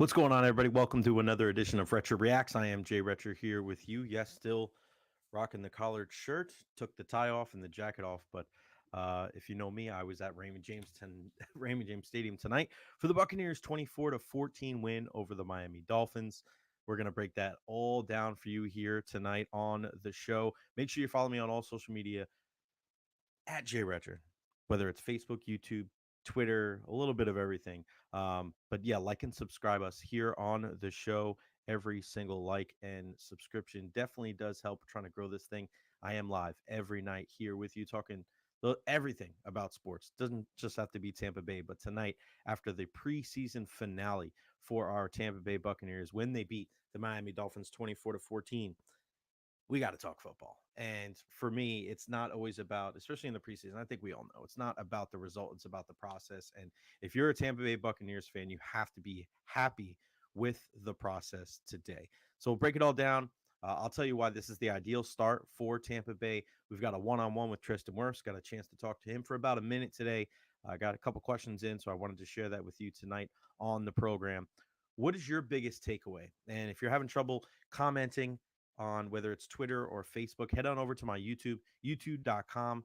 What's going on, everybody? Welcome to another edition of Recher Reacts. I am Jay Recher here with you. Yes, still rocking the collared shirt. Took the tie off and the jacket off, but if you know me, I was at Raymond James Stadium tonight for the Buccaneers' 24-14 win over the Miami Dolphins. We're gonna break that all down for you here tonight on the show. Make sure you follow me on all social media at Jay Recher, whether it's Facebook, YouTube, Twitter, a little bit of everything. But yeah, like and subscribe us here on the show. Every single like and subscription definitely does help trying to grow this thing. I am live every night here with you talking everything about sports. Doesn't just have to be Tampa Bay, but tonight after the preseason finale for our Tampa Bay Buccaneers when they beat the Miami Dolphins 24-14, we got to talk football. And for me, it's not always about, especially in the preseason, I think we all know it's not about the result, it's about the process. And if you're a Tampa Bay Buccaneers fan, you have to be happy with the process today. So we'll break it all down. I'll tell you why this is the ideal start for Tampa Bay. We've got a one-on-one with Tristan Wirfs. Got a chance to talk to him for about a minute today. I got a couple questions in, so I wanted to share that with you tonight on the program. What is your biggest takeaway? And if you're having trouble commenting on whether it's Twitter or Facebook, head on over to my YouTube, youtube.com/@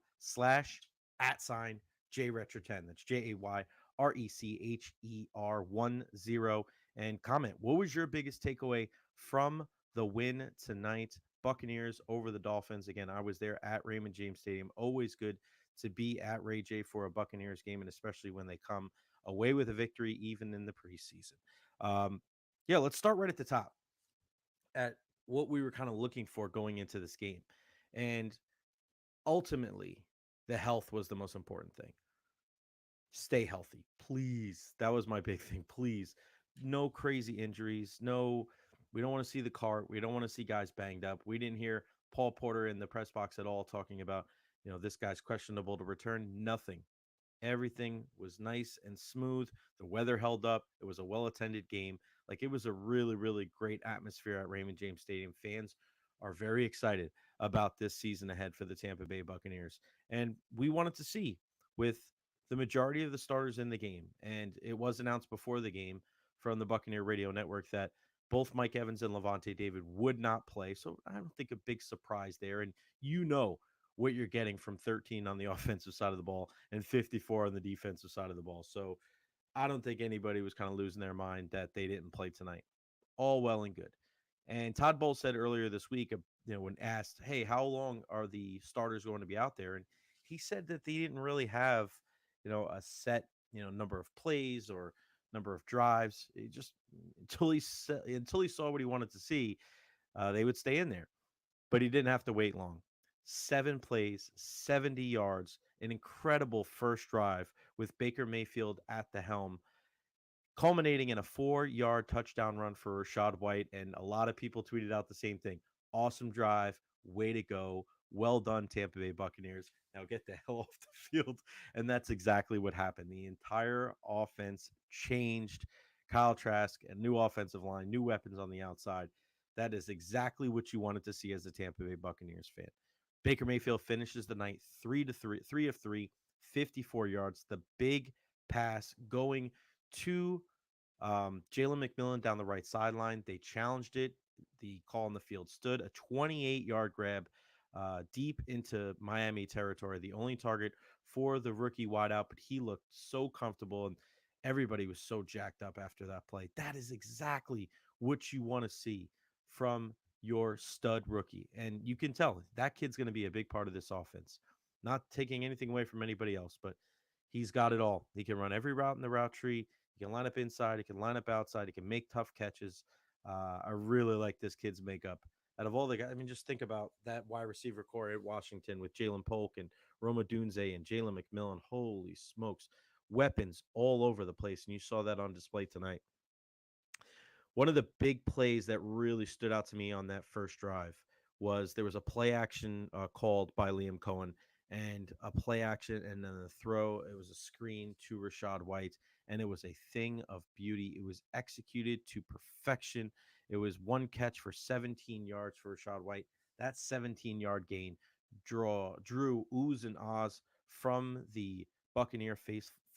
JRecher10. That's JayRecher10, and comment. What was your biggest takeaway from the win tonight? Buccaneers over the Dolphins. Again, I was there at Raymond James Stadium. Always good to be at Ray J for a Buccaneers game, and especially when they come away with a victory, even in the preseason. Yeah, let's start right at the top at what we were kind of looking for going into this game. And ultimately, the health was the most important thing. Stay healthy, please. That was my big thing. Please. No crazy injuries. No, we don't want to see the cart. We don't want to see guys banged up. We didn't hear Paul Porter in the press box at all talking about, this guy's questionable to return. Nothing. Everything was nice and smooth. The weather held up. It was a well-attended game. Like, it was a really, really great atmosphere at Raymond James Stadium. Fans are very excited about this season ahead for the Tampa Bay Buccaneers. And we wanted to see with the majority of the starters in the game. And it was announced before the game from the Buccaneer Radio Network that both Mike Evans and Levante David would not play. So I don't think a big surprise there. And what you're getting from 13 on the offensive side of the ball and 54 on the defensive side of the ball. So I don't think anybody was kind of losing their mind that they didn't play tonight. All well and good. And Todd Bowles said earlier this week, when asked, hey, how long are the starters going to be out there? And he said that they didn't really have, a set, number of plays or number of drives. It just until he saw what he wanted to see, they would stay in there. But he didn't have to wait long. 7 plays, 70 yards, an incredible first drive with Baker Mayfield at the helm, culminating in a 4-yard touchdown run for Rachaad White. And a lot of people tweeted out the same thing. Awesome drive. Way to go. Well done, Tampa Bay Buccaneers. Now get the hell off the field. And that's exactly what happened. The entire offense changed. Kyle Trask, a new offensive line, new weapons on the outside. That is exactly what you wanted to see as a Tampa Bay Buccaneers fan. Baker Mayfield finishes the night 3 of 3, 54 yards. The big pass going to Jalen McMillan down the right sideline. They challenged it. The call on the field stood. A 28-yard grab deep into Miami territory. The only target for the rookie wideout, but he looked so comfortable, and everybody was so jacked up after that play. That is exactly what you want to see from your stud rookie. And you can tell that kid's going to be a big part of this offense. Not taking anything away from anybody else, but he's got it all. He can run every route in the route tree. He can line up inside. He can line up outside. He can make tough catches. I really like this kid's makeup. Out of all the guys, just think about that wide receiver core at Washington with Jalen Polk and Roma Dunze and Jalen McMillan. Holy smokes. Weapons all over the place. And you saw that on display tonight. One of the big plays that really stood out to me on that first drive was there was a play action called by Liam Cohen, and a play action and then a throw. It was a screen to Rachaad White, and it was a thing of beauty. It was executed to perfection. It was one catch for 17 yards for Rachaad White. That 17-yard gain drew oohs and ahs from the Buccaneer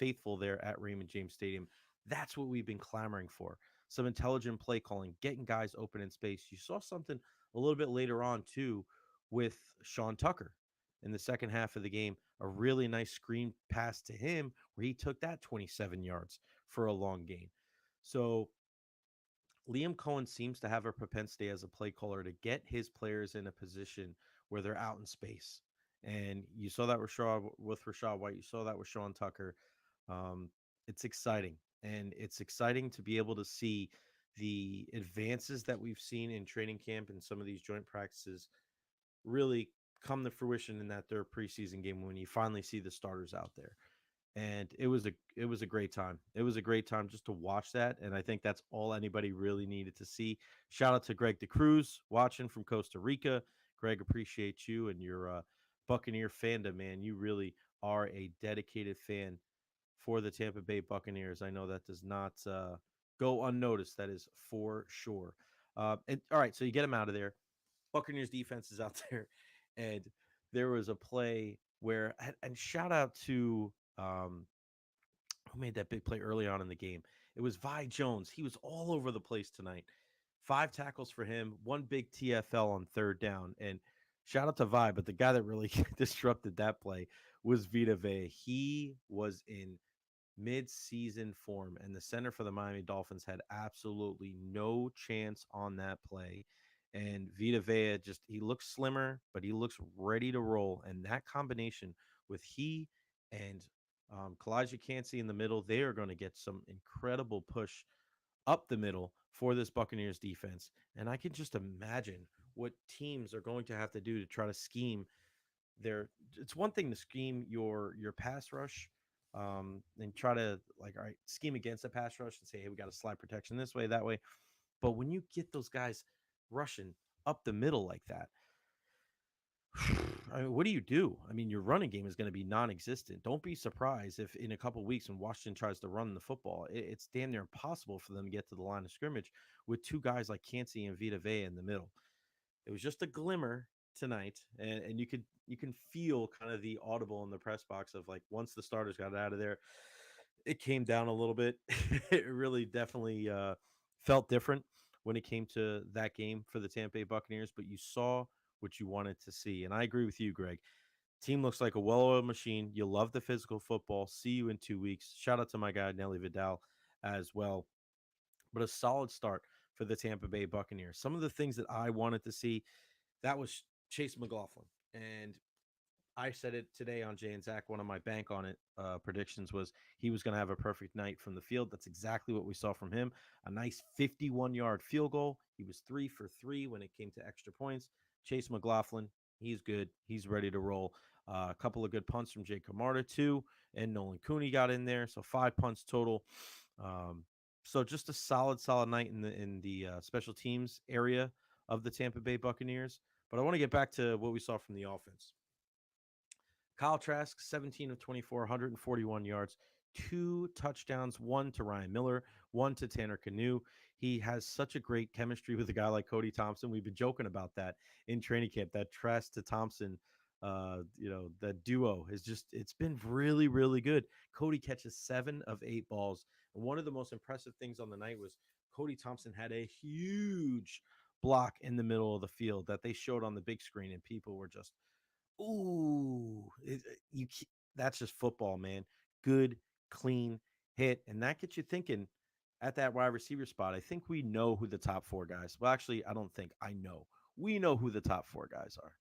faithful there at Raymond James Stadium. That's what we've been clamoring for. some intelligent play calling, getting guys open in space. You saw something a little bit later on too with Sean Tucker in the second half of the game, a really nice screen pass to him where he took that 27 yards for a long gain. So Liam Cohen seems to have a propensity as a play caller to get his players in a position where they're out in space. And you saw that with Rashad White. You saw that with Sean Tucker. Um, it's exciting. And it's exciting to be able to see the advances that we've seen in training camp and some of these joint practices really come to fruition in that third preseason game when you finally see the starters out there. And it was a great time. It was a great time just to watch that, and I think that's all anybody really needed to see. Shout out to Greg DeCruz watching from Costa Rica. Greg, appreciate you and your Buccaneer fandom, man. You really are a dedicated fan for the Tampa Bay Buccaneers. I know that does not go unnoticed. That is for sure. And all right, so you get him out of there. Buccaneers defense is out there, and there was a play where, and shout out to who made that big play early on in the game. It was Vi Jones. He was all over the place tonight. 5 tackles for him, one big TFL on third down, and shout out to Vi. But the guy that really disrupted that play was Vita Vea. He was in mid-season form, and the center for the Miami Dolphins had absolutely no chance on that play. And Vita Vea he looks slimmer, but he looks ready to roll. And that combination with he and Kalijah Cansey in the middle, they are going to get some incredible push up the middle for this Buccaneers defense. And I can just imagine what teams are going to have to do to try to scheme their. It's one thing to scheme your pass rush, and try to, like, all right, scheme against a pass rush and say, hey, we got a slide protection this way, that way. But when you get those guys rushing up the middle like that, I mean, what do you do? I mean, your running game is going to be non-existent. Don't be surprised if in a couple weeks when Washington tries to run the football, it's damn near impossible for them to get to the line of scrimmage with two guys like Cansey and Vita Vea in the middle. It was just a glimmer tonight, and you can feel kind of the audible in the press box of, like, once the starters got out of there, it came down a little bit. It really definitely felt different when it came to that game for the Tampa Bay Buccaneers, but you saw what you wanted to see. And I agree with you, Greg. Team looks like a well-oiled machine. You love the physical football. See you in 2 weeks. Shout out to my guy, Nelly Vidal, as well. But a solid start for the Tampa Bay Buccaneers. Some of the things that I wanted to see, that was Chase McLaughlin. And I said it today on Jay and Zach. One of my bank on it predictions was he was going to have a perfect night from the field. That's exactly what we saw from him. A nice 51-yard field goal. He was 3 for 3 when it came to extra points. Chase McLaughlin, he's good. He's ready to roll. A couple of good punts from Jake Camarda, too, and Nolan Cooney got in there. So 5 punts total. Um, so just a solid night in the special teams area of the Tampa Bay Buccaneers. But I want to get back to what we saw from the offense. Kyle Trask, 17 of 24, 141 yards, 2 touchdowns, one to Ryan Miller, one to Tanner Canoe. He has such a great chemistry with a guy like Cody Thompson. We've been joking about that in training camp, that Trask to Thompson, that duo is it's been really, really good. Cody catches 7 of 8 balls. And one of the most impressive things on the night was Cody Thompson had a huge block in the middle of the field that they showed on the big screen, and people were just, ooh, that's just football, man. Good, clean hit, and that gets you thinking at that wide receiver spot. I think we know who the top 4 guys. Well, actually, I don't think I know. We know who the top 4 guys are.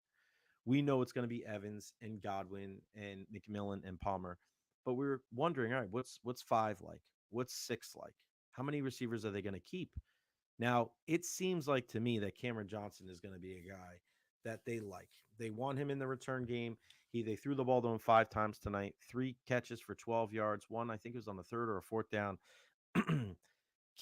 We know it's going to be Evans and Godwin and McMillan and Palmer, but we're wondering, all right, what's 5 like? What's 6 like? How many receivers are they going to keep? Now, it seems like to me that Cameron Johnson is going to be a guy that they like. They want him in the return game. They threw the ball to him 5 times tonight, 3 catches for 12 yards. One, I think it was on the third or a fourth down.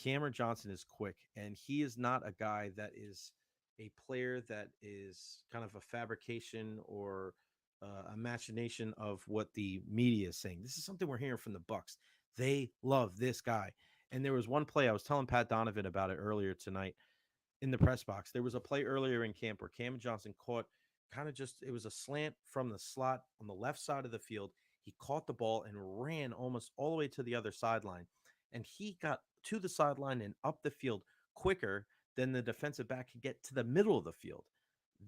Cameron Johnson is quick, and he is not a guy that is a player that is kind of a fabrication or a machination of what the media is saying. This is something we're hearing from the Bucs. They love this guy. And there was one play I was telling Pat Donovan about it earlier tonight in the press box. There was a play earlier in camp where Cameron Johnson caught it was a slant from the slot on the left side of the field. He caught the ball and ran almost all the way to the other sideline. And he got to the sideline and up the field quicker than the defensive back can get to the middle of the field.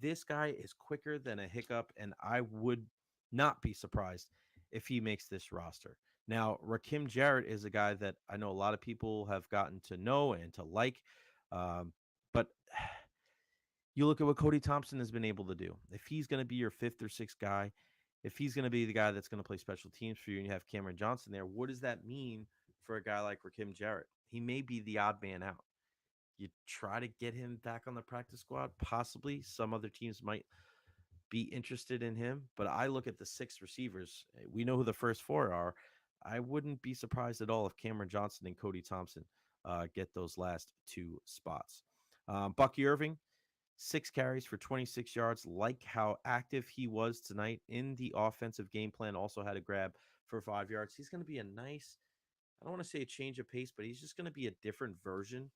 This guy is quicker than a hiccup, and I would not be surprised if he makes this roster. Now, Rakim Jarrett is a guy that I know a lot of people have gotten to know and to like, but you look at what Cody Thompson has been able to do. If he's going to be your fifth or sixth guy, if he's going to be the guy that's going to play special teams for you and you have Cameron Johnson there, what does that mean for a guy like Rakim Jarrett? He may be the odd man out. You try to get him back on the practice squad, possibly. Some other teams might be interested in him, but I look at the six receivers. We know who the first four are. I wouldn't be surprised at all if Cameron Johnson and Cody Thompson get those last two spots. Bucky Irving, 6 carries for 26 yards. Like how active he was tonight in the offensive game plan. Also had a grab for 5 yards. He's going to be a nice, I don't want to say a change of pace, but he's just going to be a different version,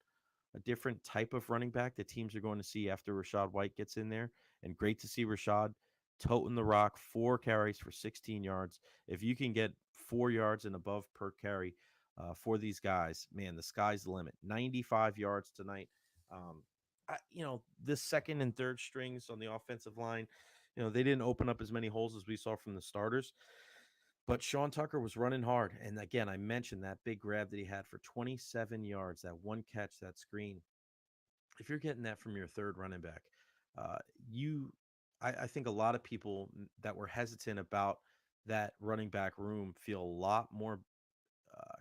a different type of running back that teams are going to see after Rachaad White gets in there. And great to see Rachaad toting the rock, 4 carries for 16 yards. If you can get 4 yards and above per carry for these guys, man, the sky's the limit. 95 yards tonight. The second and third strings on the offensive line, they didn't open up as many holes as we saw from the starters. But Sean Tucker was running hard. And again, I mentioned that big grab that he had for 27 yards, that one catch, that screen. If you're getting that from your third running back, uh, you, I think a lot of people that were hesitant about that running back room feel a lot more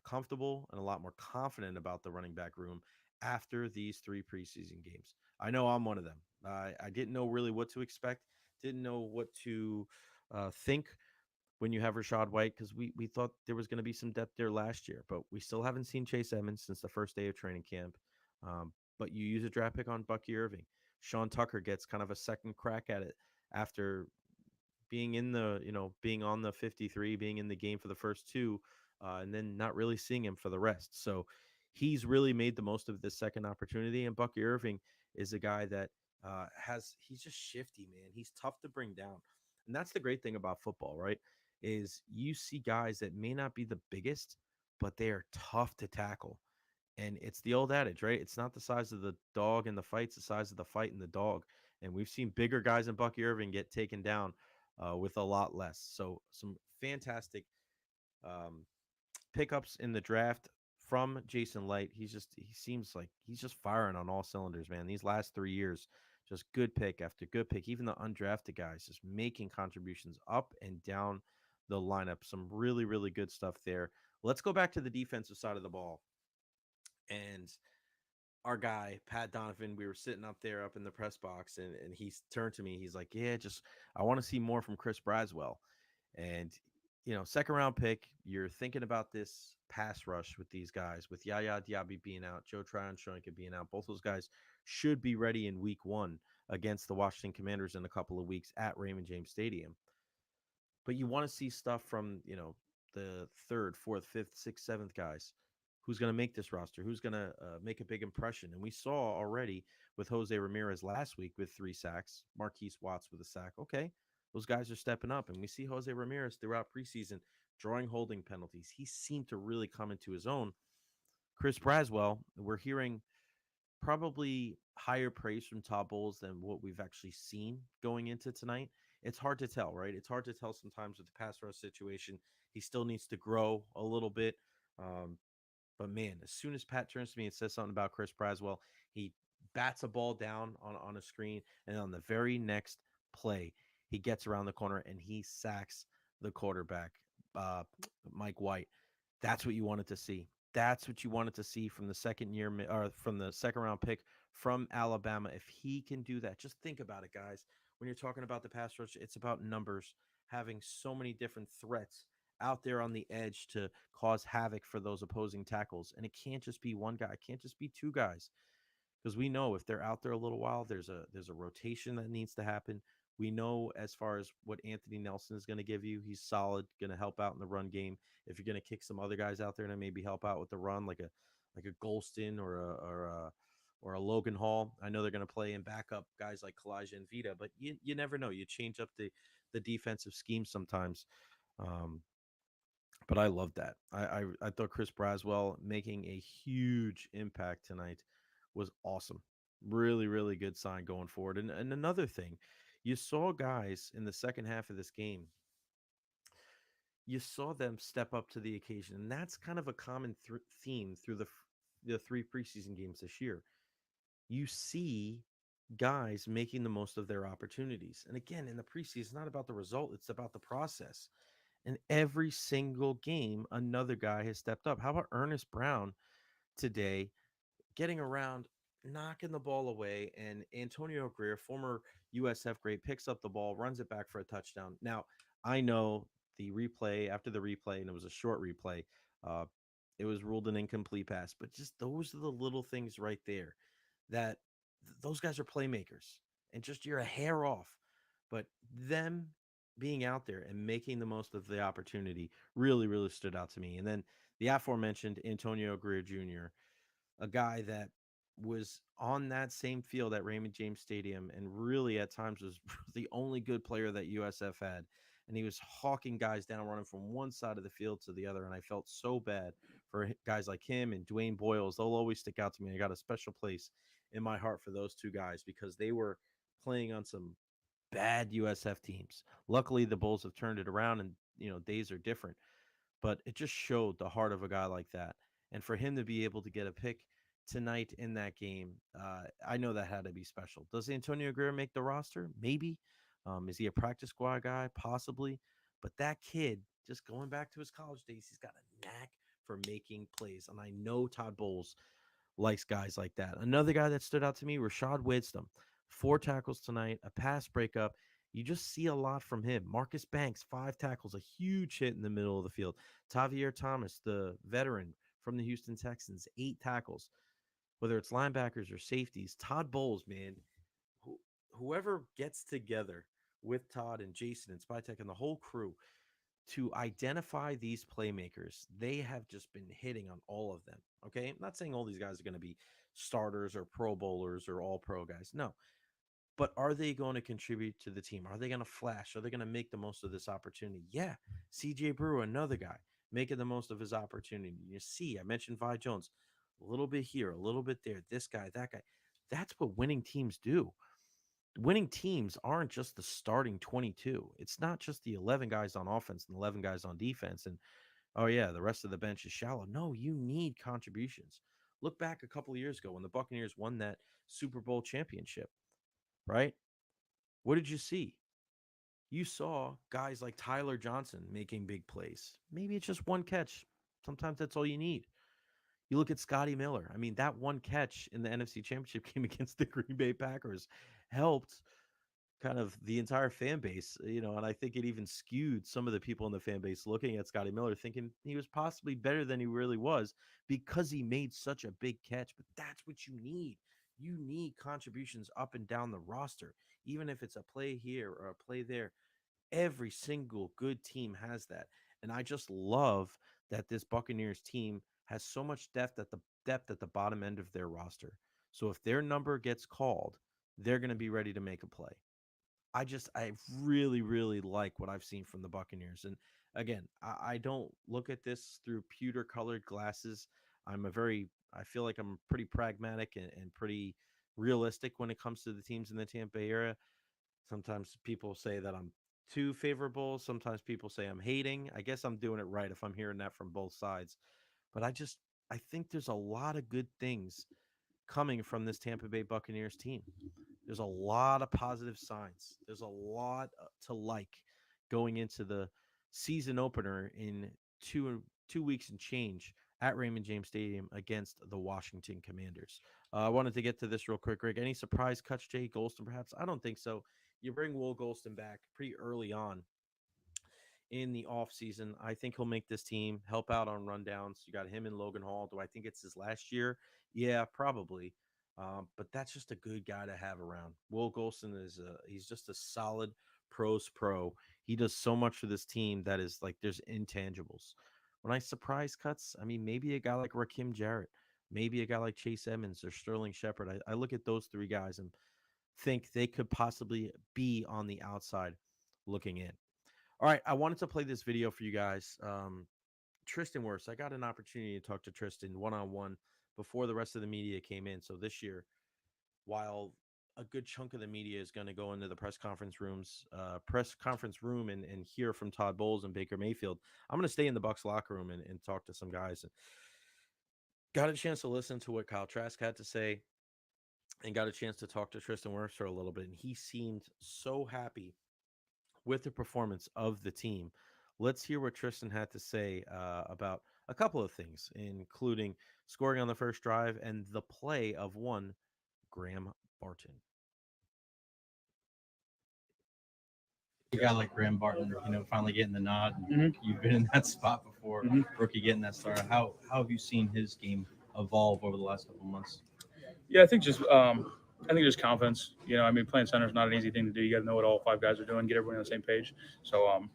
comfortable and a lot more confident about the running back room after these 3 preseason games. I know I'm one of them. I didn't know really what to expect, didn't know what to think when you have Rachaad White, because we thought there was going to be some depth there last year, but we still haven't seen Chase Edmonds since the first day of training camp. But you use a draft pick on Bucky Irving. Sean Tucker gets kind of a second crack at it after being in the, being on the 53, being in the game for the first two, and then not really seeing him for the rest. So he's really made the most of this second opportunity. And Bucky Irving is a guy that he's just shifty, man. He's tough to bring down. And that's the great thing about football, right? Is you see guys that may not be the biggest, but they are tough to tackle. And it's the old adage, right? It's not the size of the dog in the fight, it's the size of the fight in the dog. And we've seen bigger guys than Bucky Irving get taken down with a lot less. So some fantastic um, pickups in the draft from Jason Light. He seems like he's just firing on all cylinders, man. These last 3 years, just good pick after good pick. Even the undrafted guys just making contributions up and down the lineup. Some really, really good stuff there. Let's go back to the defensive side of the ball. And our guy, Pat Donovan, we were sitting up there up in the press box, and he turned to me. He's like, yeah, just I want to see more from Chris Braswell. And, second round pick, you're thinking about this pass rush with these guys, with Yaya Diaby being out, Joe Tryon-Shoyinka being out. Both those guys should be ready in week 1 against the Washington Commanders in a couple of weeks at Raymond James Stadium. But you want to see stuff from, the third, fourth, fifth, sixth, seventh guys. Who's going to make this roster? Who's going to make a big impression? And we saw already with Jose Ramirez last week with 3 sacks, Marquise Watts with a sack. Okay, those guys are stepping up. And we see Jose Ramirez throughout preseason drawing holding penalties. He seemed to really come into his own. Chris Braswell, we're hearing probably higher praise from Todd Bowles than what we've actually seen going into tonight. It's hard to tell, right? It's hard to tell sometimes with the pass rush situation. He still needs to grow a little bit. But man, as soon as Pat turns to me and says something about Chris Braswell, he bats a ball down on a screen, and on the very next play, he gets around the corner and he sacks the quarterback, Mike White. That's what you wanted to see. That's what you wanted to see from the second year or from the second round pick from Alabama. If he can do that, just think about it, guys. When you're talking about the pass rush, it's about numbers, having so many different threats out there on the edge to cause havoc for those opposing tackles. And it can't just be one guy. It can't just be 2 guys. Because we know if they're out there a little while, there's a rotation that needs to happen. We know as far as what Anthony Nelson is going to give you, he's solid, going to help out in the run game. If you're going to kick some other guys out there to maybe help out with the run, like a Golston or a Logan Hall, I know they're going to play and back up guys like Kalijah and Vita, but you never know. You change up the defensive scheme sometimes. But I love that. I thought Chris Braswell making a huge impact tonight was awesome. Really, really good sign going forward. And another thing, you saw guys in the second half of this game, you saw them step up to the occasion. And that's kind of a common theme through the three preseason games this year. You see guys making the most of their opportunities. And again, in the preseason, it's not about the result, it's about the process. And every single game, another guy has stepped up. How about Ernest Brown today getting around, knocking the ball away, and Antonio Greer, former USF great, picks up the ball, runs it back for a touchdown. Now, I know the replay after the replay, and it was a short replay. Uh, it was ruled an incomplete pass, but just those are the little things right there that those guys are playmakers, and just you're a hair off. But them being out there and making the most of the opportunity really, really stood out to me. And then the aforementioned Antonio Greer Jr., a guy that was on that same field at Raymond James Stadium and really at times was the only good player that USF had. And he was hawking guys down, running from one side of the field to the other. And I felt so bad for guys like him and Dwayne Boyles. They'll always stick out to me. I got a special place in my heart for those two guys because they were playing on some bad USF teams. Luckily, the Bulls have turned it around and, days are different, but it just showed the heart of a guy like that. And for him to be able to get a pick tonight in that game, I know that had to be special. Does Antonio Greer make the roster? Maybe. Is he a practice squad guy? Possibly. But that kid, just going back to his college days, he's got a knack for making plays. And I know Todd Bowles likes guys like that. Another guy that stood out to me, Rashad Wisdom. 4 tackles tonight, a pass breakup. You just see a lot from him. Marcus Banks, 5 tackles, a huge hit in the middle of the field. Tavier Thomas, the veteran from the Houston Texans, 8 tackles. Whether it's linebackers or safeties, Todd Bowles, man, whoever gets together with Todd and Jason and Spytek and the whole crew to identify these playmakers, they have just been hitting on all of them. Okay. I'm not saying all these guys are going to be starters or pro bowlers or all pro guys. No. But are they going to contribute to the team? Are they going to flash? Are they going to make the most of this opportunity? Yeah. CJ Brewer, another guy, making the most of his opportunity. You see, I mentioned Vi Jones, a little bit here, a little bit there, this guy, that guy. That's what winning teams do. Winning teams aren't just the starting 22. It's not just the 11 guys on offense and 11 guys on defense. And, oh, yeah, the rest of the bench is shallow. No, you need contributions. Look back a couple of years ago when the Buccaneers won that Super Bowl championship, right? What did you see? You saw guys like Tyler Johnson making big plays. Maybe it's just one catch. Sometimes that's all you need. You look at Scotty Miller. I mean, that one catch in the NFC Championship game against the Green Bay Packers helped kind of the entire fan base, and I think it even skewed some of the people in the fan base looking at Scotty Miller thinking he was possibly better than he really was because he made such a big catch. But that's what you need. You need contributions up and down the roster, even if it's a play here or a play there. Every single good team has that. And I just love that this Buccaneers team has so much depth at the bottom end of their roster. So if their number gets called, they're going to be ready to make a play. I really, really like what I've seen from the Buccaneers. And again, I don't look at this through pewter colored glasses. I feel like I'm pretty pragmatic and pretty realistic when it comes to the teams in the Tampa Bay area. Sometimes people say that I'm too favorable. Sometimes people say I'm hating. I guess I'm doing it right if I'm hearing that from both sides. But I think there's a lot of good things coming from this Tampa Bay Buccaneers team. There's a lot of positive signs. There's a lot to like going into the season opener in two weeks and change at Raymond James Stadium against the Washington Commanders. I wanted to get to this real quick, Greg. Any surprise cuts, Jay Golston, perhaps? I don't think so. You bring Will Golston back pretty early on in the offseason. I think he'll make this team help out on rundowns. You got him and Logan Hall. Do I think it's his last year? Yeah, probably. But that's just a good guy to have around. Will Golson he's just a solid pros pro. He does so much for this team that is like there's intangibles. When I surprise cuts, I mean maybe a guy like Rakim Jarrett, maybe a guy like Chase Edmonds or Sterling Shepard. I look at those three guys and think they could possibly be on the outside looking in. All right, I wanted to play this video for you guys. Tristan Wirfs. I got an opportunity to talk to Tristan one on one before the rest of the media came in. So this year, while a good chunk of the media is going to go into the press conference room and hear from Todd Bowles and Baker Mayfield, I'm going to stay in the Bucs locker room and talk to some guys. And got a chance to listen to what Kyle Trask had to say and got a chance to talk to Tristan Wirfs for a little bit. And he seemed so happy with the performance of the team. Let's hear what Tristan had to say about a couple of things, including scoring on the first drive and the play of one Graham Barton. A guy like Graham Barton, finally getting the nod. Mm-hmm. You've been in that spot before, mm-hmm. Rookie getting that start. How have you seen his game evolve over the last couple of months? Yeah, I think just confidence. Playing center is not an easy thing to do. You got to know what all five guys are doing, get everybody on the same page. So,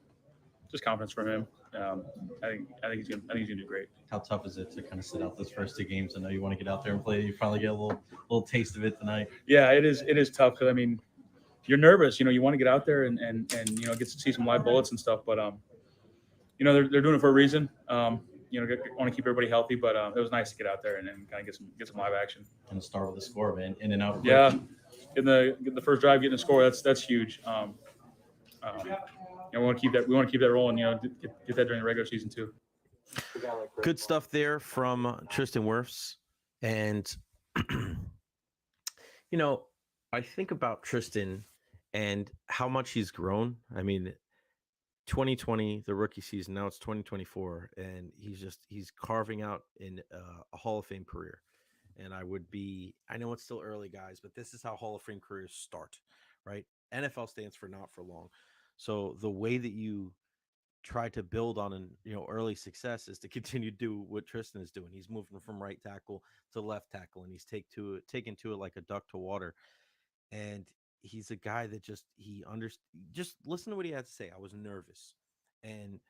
just confidence from him. I think he's gonna do great. How tough is it to kind of sit out those first two games? I know you want to get out there and play. You finally get a little taste of it tonight. Yeah, it is. It is tough because you're nervous. You want to get out there and get to see some live bullets and stuff. But they're doing it for a reason. Want to keep everybody healthy. But it was nice to get out there and kind of get some live action. And start with the score, man. In and out. Yeah, in the first drive, getting a score. That's huge. We want to keep that. We want to keep that rolling. Get that during the regular season too. Good stuff there from Tristan Wirfs, and I think about Tristan and how much he's grown. 2020, the rookie season. Now it's 2024, and he's carving out in a Hall of Fame career. And I know it's still early, guys, but this is how Hall of Fame careers start, right? NFL stands for not for long. So the way that you try to build on an early success is to continue to do what Tristan is doing. He's moving from right tackle to left tackle, and he's taken to it like a duck to water. And he's a guy that just listen to what he had to say. I was nervous. And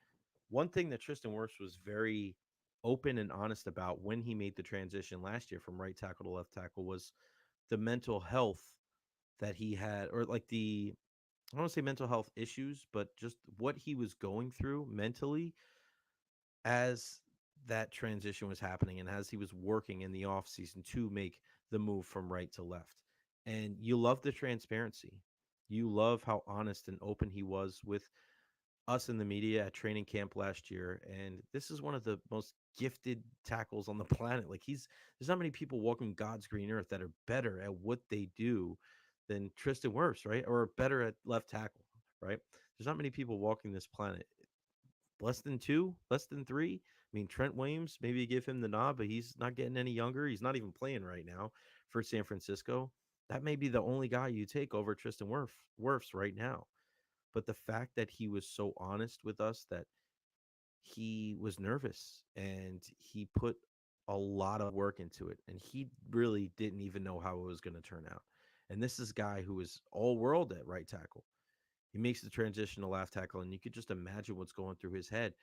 one thing that Tristan Wirfs was very open and honest about when he made the transition last year from right tackle to left tackle was the mental health that he had, or like I don't want to say mental health issues, but just what he was going through mentally as that transition was happening and as he was working in the offseason to make the move from right to left. And you love the transparency. You love how honest and open he was with us in the media at training camp last year. And this is one of the most gifted tackles on the planet. There's not many people walking God's green earth that are better at what they do than Tristan Wirfs, right? Or better at left tackle, right? There's not many people walking this planet. Less than 2, less than 3. Trent Williams, maybe you give him the nod, but he's not getting any younger. He's not even playing right now for San Francisco. That may be the only guy you take over Tristan Wirfs right now. But the fact that he was so honest with us that he was nervous and he put a lot of work into it, and he really didn't even know how it was going to turn out. And this is a guy who is all world at right tackle. He makes the transition to left tackle, and you could just imagine what's going through his head.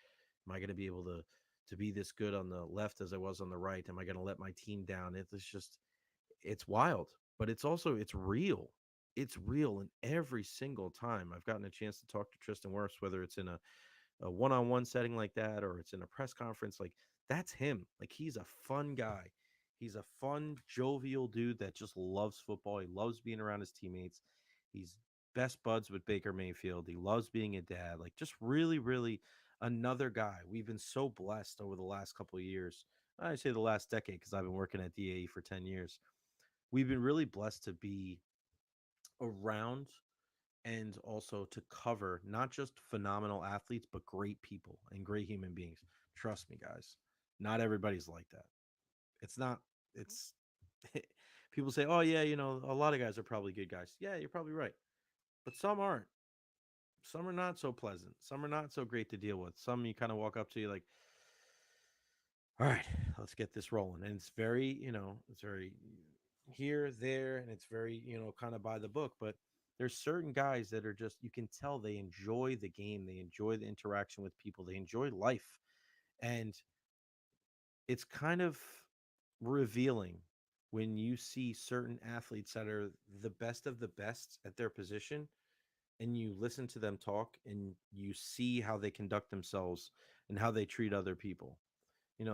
Am I going to be able to be this good on the left as I was on the right? Am I going to let my team down? It's wild, but it's real. It's real. And every single time I've gotten a chance to talk to Tristan Wirfs, whether it's in a one-on-one setting like that or it's in a press conference, that's him. He's a fun guy. He's a fun, jovial dude that just loves football. He loves being around his teammates. He's best buds with Baker Mayfield. He loves being a dad. Just really, really another guy. We've been so blessed over the last couple of years. I say the last decade because I've been working at DAE for 10 years. We've been really blessed to be around and also to cover not just phenomenal athletes, but great people and great human beings. Trust me, guys. Not everybody's like that. It's people say, oh yeah, a lot of guys are probably good guys. Yeah, you're probably right. But some aren't. Some are not so pleasant. Some are not so great to deal with. Some you kind of walk up to you like, all right, let's get this rolling. And it's very, it's very here, there, and it's very, kind of by the book. But there's certain guys that are just, you can tell they enjoy the game. They enjoy the interaction with people. They enjoy life. And it's kind of revealing when you see certain athletes that are the best of the best at their position and you listen to them talk and you see how they conduct themselves and how they treat other people.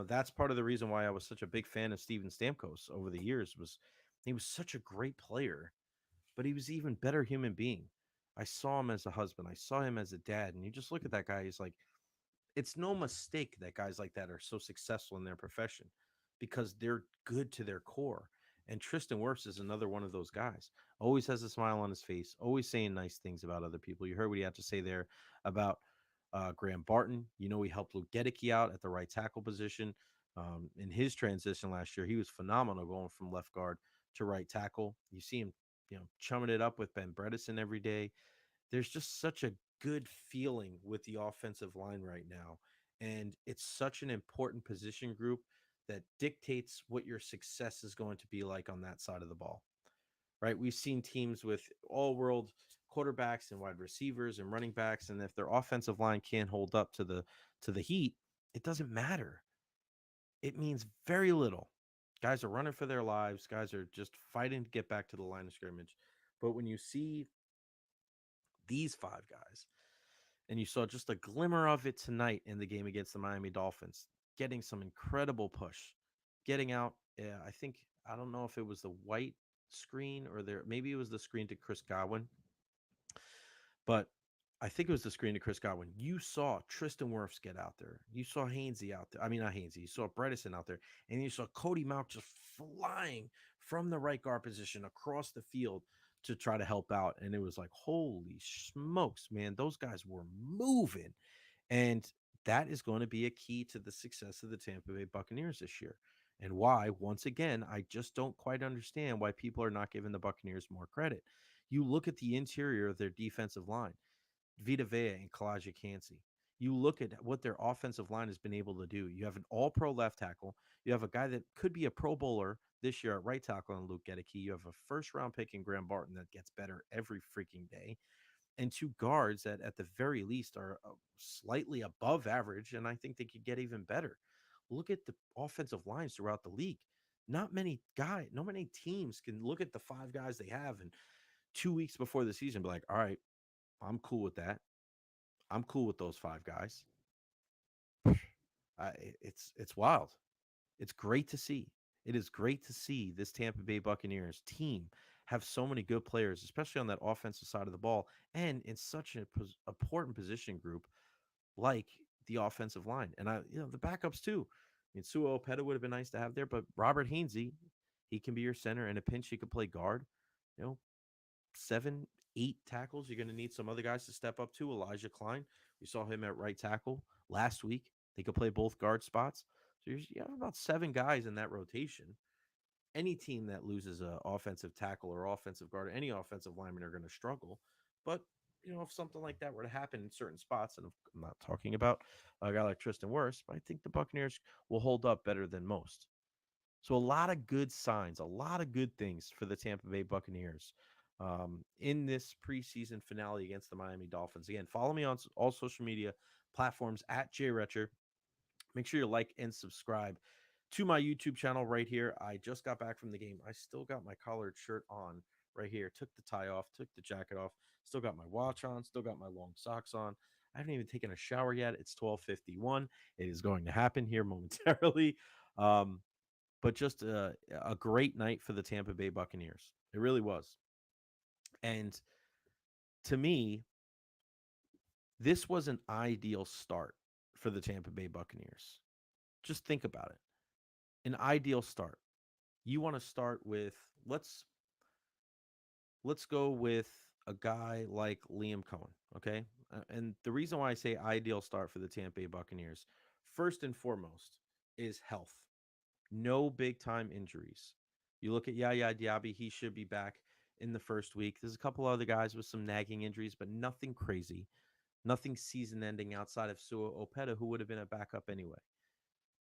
That's part of the reason why I was such a big fan of Steven Stamkos over the years. Was he was such a great player, but he was even better human being. I saw him as a husband. I saw him as a dad. And you just look at that guy. He's like, it's no mistake that guys like that are so successful in their profession because they're good to their core. And Tristan Wirfs is another one of those guys. Always has a smile on his face, always saying nice things about other people. You heard what he had to say there about Graham Barton. He helped Luke Gedicke out at the right tackle position. In his transition last year, he was phenomenal going from left guard to right tackle. You see him, chumming it up with Ben Bredesen every day. There's just such a good feeling with the offensive line right now. And it's such an important position group that dictates what your success is going to be like on that side of the ball, right? We've seen teams with all world quarterbacks and wide receivers and running backs. And if their offensive line can't hold up to the heat, it doesn't matter. It means very little. Guys are running for their lives. Guys are just fighting to get back to the line of scrimmage. But when you see these five guys, and you saw just a glimmer of it tonight in the game against the Miami Dolphins, getting some incredible push, getting out. I don't know if it was the white screen or maybe it was the screen to Chris Godwin, but I think it was the screen to Chris Godwin. You saw Tristan Wirfs get out there. You saw Hainsey out there. I mean, not Hainsey. You saw Bredesen out there. And you saw Cody Mauch just flying from the right guard position across the field to try to help out. And it was like, holy smokes, man. Those guys were moving. And that is going to be a key to the success of the Tampa Bay Buccaneers this year. And why, once again, I just don't quite understand why people are not giving the Buccaneers more credit. You look at the interior of their defensive line. Vita Vea and Kalaji Kancey. You look at what their offensive line has been able to do. You have an all-pro left tackle. You have a guy that could be a Pro Bowler this year at right tackle in Luke Gedicke. You have a first-round pick in Graham Barton that gets better every freaking day. And two guards that at the very least are slightly above average, and I think they could get even better. Look at the offensive lines throughout the league. Not many teams can look at the five guys they have and 2 weeks before the season be like, all right, I'm cool with that. I'm cool with those five guys. It's wild. It's great to see. It is great to see this Tampa Bay Buccaneers team have so many good players, especially on that offensive side of the ball, and in such an important position group like the offensive line. And the backups too. I mean, Sua Opeta would have been nice to have there, but Robert Hainsey, he can be your center. In a pinch, he could play guard. 7, 8 tackles. You're going to need some other guys to step up to. Elijah Klein, we saw him at right tackle last week. They could play both guard spots. So you have about 7 guys in that rotation. Any team that loses an offensive tackle or offensive guard, or any offensive lineman are going to struggle. But, if something like that were to happen in certain spots, and I'm not talking about a guy like Tristan Wirfs, but I think the Buccaneers will hold up better than most. So a lot of good signs, a lot of good things for the Tampa Bay Buccaneers in this preseason finale against the Miami Dolphins. Again, follow me on all social media platforms at Recher. Make sure you like and subscribe to my YouTube channel right here. I just got back from the game. I still got my collared shirt on right here. Took the tie off, took the jacket off. Still got my watch on, still got my long socks on. I haven't even taken a shower yet. It's 12:51. It is going to happen here momentarily. But just a great night for the Tampa Bay Buccaneers. It really was. And to me, this was an ideal start for the Tampa Bay Buccaneers. Just think about it. An ideal start. You want to start with let's go with a guy like Liam Cohen, okay? And the reason why I say ideal start for the Tampa Bay Buccaneers, first and foremost, is health. No big time injuries. You look at Yaya Diaby, he should be back in the first week. There's a couple other guys with some nagging injuries, but nothing crazy. Nothing season ending outside of Sua Opeta, who would have been a backup anyway.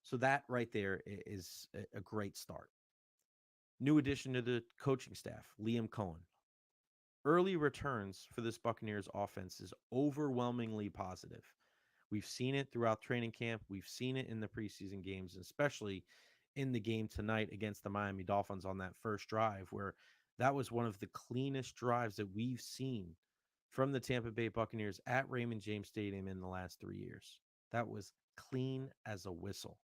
So that right there is a great start. New addition to the coaching staff, Liam Cohen. Early returns for this Buccaneers offense is overwhelmingly positive. We've seen it throughout training camp. We've seen it in the preseason games, especially in the game tonight against the Miami Dolphins on that first drive, where that was one of the cleanest drives that we've seen from the Tampa Bay Buccaneers at Raymond James Stadium in the last 3 years. That was clean as a whistle.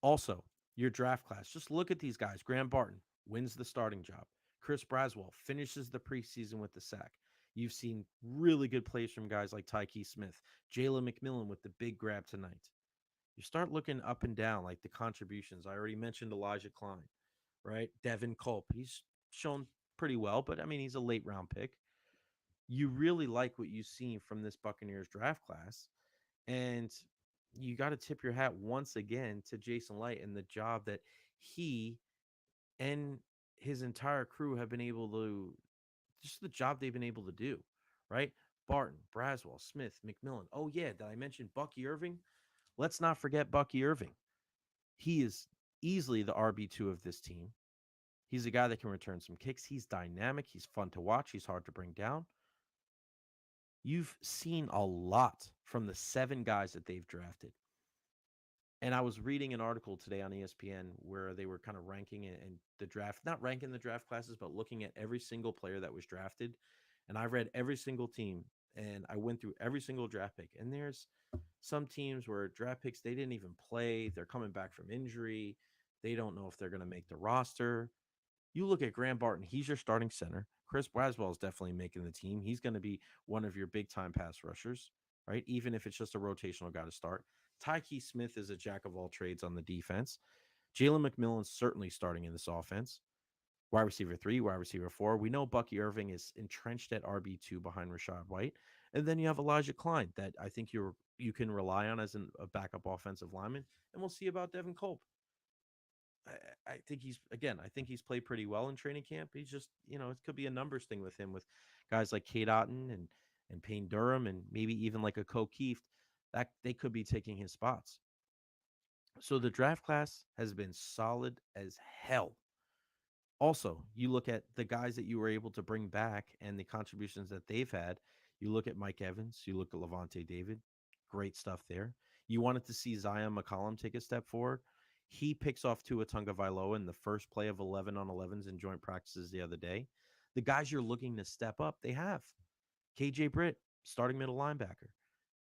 Also, your draft class. Just look at these guys. Graham Barton wins the starting job. Chris Braswell finishes the preseason with the sack. You've seen really good plays from guys like Tyke Smith, Jalen McMillan with the big grab tonight. You start looking up and down, like the contributions. I already mentioned Elijah Klein, right? Devin Culp. He's shown pretty well, but I mean, he's a late round pick. You really like what you've seen from this Buccaneers draft class. And you got to tip your hat once again to Jason Light and the job that he and his entire crew have been able to, just the job they've been able to do, right? Barton, Braswell, Smith, McMillan. Oh, yeah. Did I mention Bucky Irving? Let's not forget Bucky Irving. He is easily the RB2 of this team. He's a guy that can return some kicks. He's dynamic. He's fun to watch. He's hard to bring down. You've seen a lot from the 7 guys that they've drafted. And I was reading an article today on ESPN where they were kind of ranking it and the draft, not ranking the draft classes, but looking at every single player that was drafted. And I read every single team and I went through every single draft pick. And there's some teams where draft picks, they didn't even play. They're coming back from injury. They don't know if they're going to make the roster. You look at Graham Barton, he's your starting center. Chris Braswell is definitely making the team. He's going to be one of your big time pass rushers, right? Even if it's just a rotational guy to start. Tyke Smith is a jack of all trades on the defense. Jalen McMillan's certainly starting in this offense. Wide receiver 3, wide receiver 4. We know Bucky Irving is entrenched at RB2 behind Rashad White. And then you have Elijah Klein that I think you can rely on as a backup offensive lineman. And we'll see about Devin Culp. I think I think he's played pretty well in training camp. He's just, it could be a numbers thing with him with guys like Kate Otten and Payne Durham and maybe even like a Keefe that they could be taking his spots. So the draft class has been solid as hell. Also, you look at the guys that you were able to bring back and the contributions that they've had. You look at Mike Evans, you look at Levante David, great stuff there. You wanted to see Zion McCollum take a step forward. He picks off Tua Tagovailoa in the first play of 11 on 11s in joint practices the other day. The guys you're looking to step up, they have. KJ Britt, starting middle linebacker,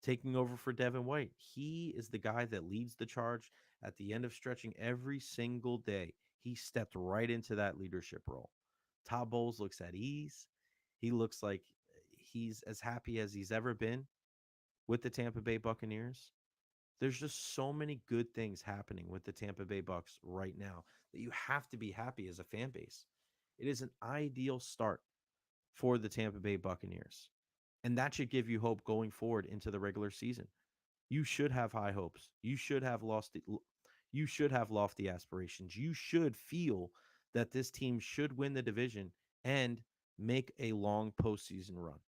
taking over for Devin White. He is the guy that leads the charge at the end of stretching every single day. He stepped right into that leadership role. Todd Bowles looks at ease. He looks like he's as happy as he's ever been with the Tampa Bay Buccaneers. There's just so many good things happening with the Tampa Bay Bucs right now that you have to be happy as a fan base. It is an ideal start for the Tampa Bay Buccaneers. And that should give you hope going forward into the regular season. You should have high hopes. You should have lofty aspirations. You should feel that this team should win the division and make a long postseason run.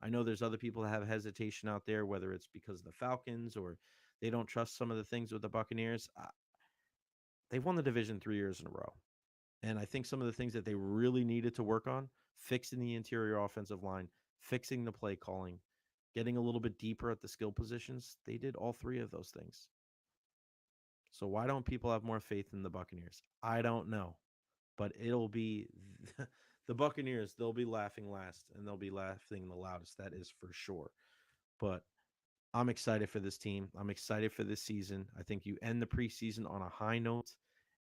I know there's other people that have hesitation out there, whether it's because of the Falcons or they don't trust some of the things with the Buccaneers. They've won the division 3 years in a row. And I think some of the things that they really needed to work on, fixing the interior offensive line, fixing the play calling, getting a little bit deeper at the skill positions, they did all 3 of those things. So why don't people have more faith in the Buccaneers? I don't know. But it'll be the Buccaneers, they'll be laughing last and they'll be laughing the loudest. That is for sure. But I'm excited for this team. I'm excited for this season. I think you end the preseason on a high note.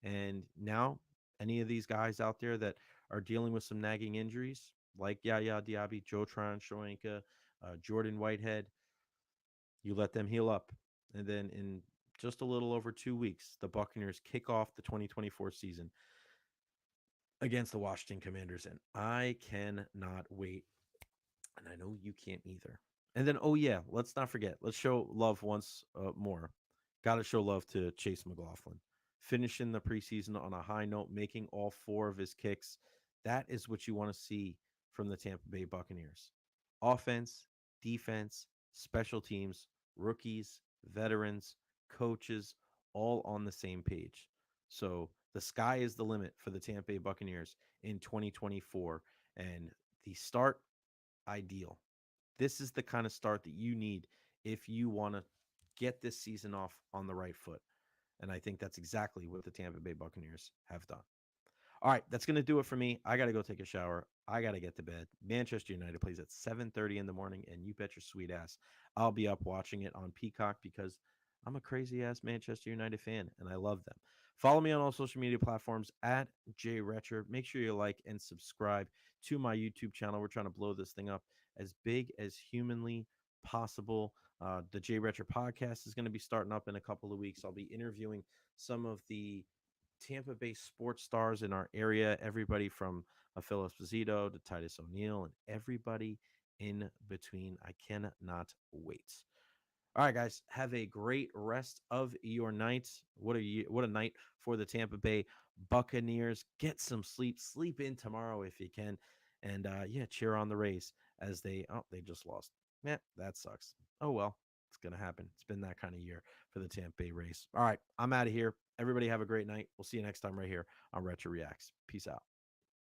And now, any of these guys out there that are dealing with some nagging injuries, like Yaya Diaby, Joe Tryon-Shoyinka, Jordan Whitehead, you let them heal up. And then in just a little over 2 weeks, the Buccaneers kick off the 2024 season against the Washington Commanders. And I cannot wait. And I know you can't either. And then, oh yeah, let's not forget. Let's show love once more. Got to show love to Chase McLaughlin. Finishing the preseason on a high note, making all 4 of his kicks. That is what you want to see from the Tampa Bay Buccaneers. Offense, defense, special teams, rookies, veterans, coaches, all on the same page. So the sky is the limit for the Tampa Bay Buccaneers in 2024. And the start, ideal. This is the kind of start that you need if you want to get this season off on the right foot. And I think that's exactly what the Tampa Bay Buccaneers have done. All right, that's going to do it for me. I got to go take a shower. I got to get to bed. Manchester United plays at 7:30 in the morning, and you bet your sweet ass I'll be up watching it on Peacock because I'm a crazy-ass Manchester United fan, and I love them. Follow me on all social media platforms at Recher. Make sure you like and subscribe to my YouTube channel. We're trying to blow this thing up as big as humanly possible. The Recher podcast is going to be starting up in a couple of weeks. I'll be interviewing some of the Tampa Bay sports stars in our area, everybody from Phil Esposito to Titus O'Neil and everybody in between. I cannot wait. All right, guys, have a great rest of your night. What a night for the Tampa Bay Buccaneers. Get some sleep. Sleep in tomorrow if you can. And yeah, cheer on the Rays as they just lost. Yeah, that sucks. Oh well, it's gonna happen. It's been that kind of year for the Tampa Bay Rays. All right, I'm out of here. Everybody have a great night. We'll see you next time right here on Retro Reacts. Peace out.